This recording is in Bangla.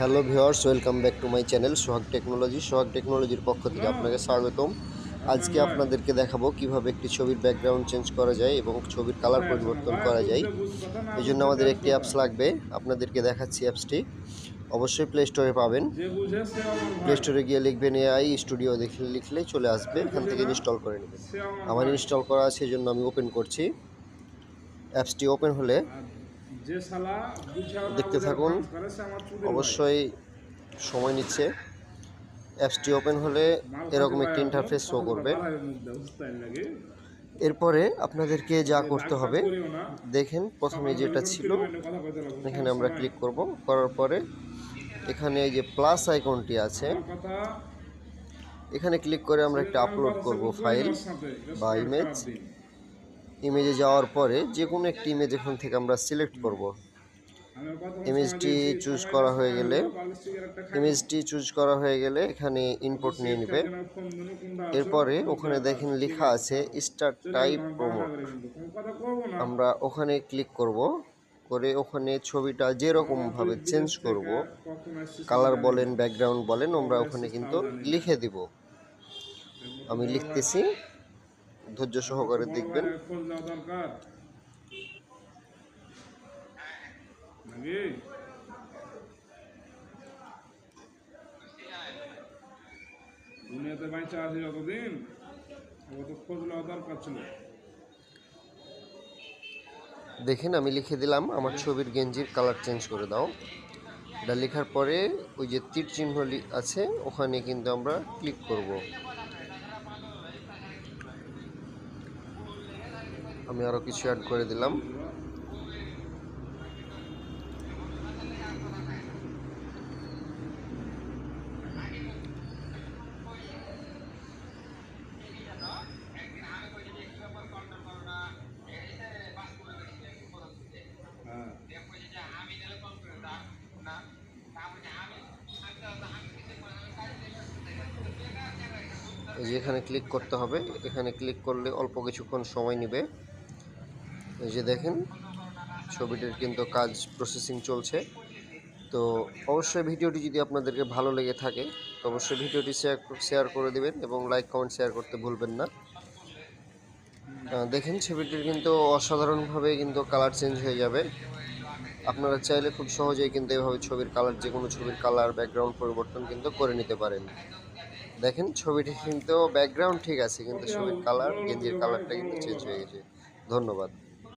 Hello viewers, welcome back to my channel Sohag টেকনোলজির পক্ষ থেকে আপনাকে স্বাগতম। আজকে আপনাদেরকে দেখাবো কিভাবে একটি ছবির ব্যাকগ্রাউন্ড চেঞ্জ করা যায় এবং ছবির কালার পরিবর্তন করা যায়। এই জন্য আমাদের একটি অ্যাপস লাগবে, আপনাদেরকে দেখাচ্ছি অ্যাপসটি। অবশ্যই প্লে স্টোরে পাবেন। প্লে স্টোরে গিয়ে লিখবেন এআই স্টুডিও, লিখলেই চলে আসবে, এখান থেকে ইনস্টল করে নেবেন। আমার ইনস্টল করা আছে, এই জন্য আমি ওপেন করছি। অ্যাপসটি ওপেন হলে দেখতে থাকুন, অবশ্যই সময় নিচ্ছে। অ্যাপসটি ওপেন হলে এরকম একটি ইন্টারফেস শো করবে। এরপরে আপনাদেরকে যা করতে হবে দেখেন, প্রথমে যেটা ছিল এখানে আমরা ক্লিক করব। করার পরে এখানে এই যে প্লাস আইকনটি আছে, এখানে ক্লিক করে আমরা একটা আপলোড করব ফাইল বা ইমেজে যাওয়ার পরে যে কোনো একটি ইমেজ এখান থেকে আমরা সিলেক্ট করব। ইমেজটি চুজ করা হয়ে গেলে এখানে ইনপুট নিয়ে নেবে। এরপরে ওখানে দেখেন লেখা আছে স্টার্ট টাইপ প্রমোট, আমরা ওখানে ক্লিক করব। করে ওখানে ছবিটা যেরকমভাবে চেঞ্জ করব, কালার বলেন ব্যাকগ্রাউন্ড বলেন, আমরা ওখানে কিন্তু লিখে দিব। আমি লিখতেছি, ধৈর্য সহকারে দেখবেন। দুনিয়াতে বাইচা আছে যতদিন তো খোঁজ নেওয়া দরকার ছিল। দেখেন আমি লিখে দিলাম আমার ছবির গেঞ্জির কালার চেঞ্জ করে দাও। এটা লেখার পরে ওই যে তীর চিহ্ন আছে ওখানে কিন্তু আমরা ক্লিক করব। আমি আরও কিছু অ্যাড করে দিলাম। এই যে এখানে ক্লিক করতে হবে, এখানে ক্লিক করলে অল্প কিছুক্ষণ সময় নেবে। এই যে দেখেন ছবিটির কিন্তু কাজ প্রসেসিং চলছে। তো অবশ্যই ভিডিওটি যদি আপনাদেরকে ভালো লেগে থাকে তো অবশ্যই ভিডিওটি শেয়ার করে দেবেন এবং লাইক কমেন্ট শেয়ার করতে ভুলবেন না। দেখেন ছবিটির কিন্তু অসাধারণভাবে কিন্তু কালার চেঞ্জ হয়ে যাবে। আপনারা চাইলে খুব সহজেই কিন্তু এভাবে ছবির কালার, যে কোনো ছবির কালার ব্যাকগ্রাউন্ড পরিবর্তন কিন্তু করে নিতে পারেন। দেখেন ছবিটি কিন্তু ব্যাকগ্রাউন্ড ঠিক আছে, কিন্তু ছবির কালার, গেঞ্জির কালারটা কিন্তু চেঞ্জ হয়ে গেছে। ধন্যবাদ।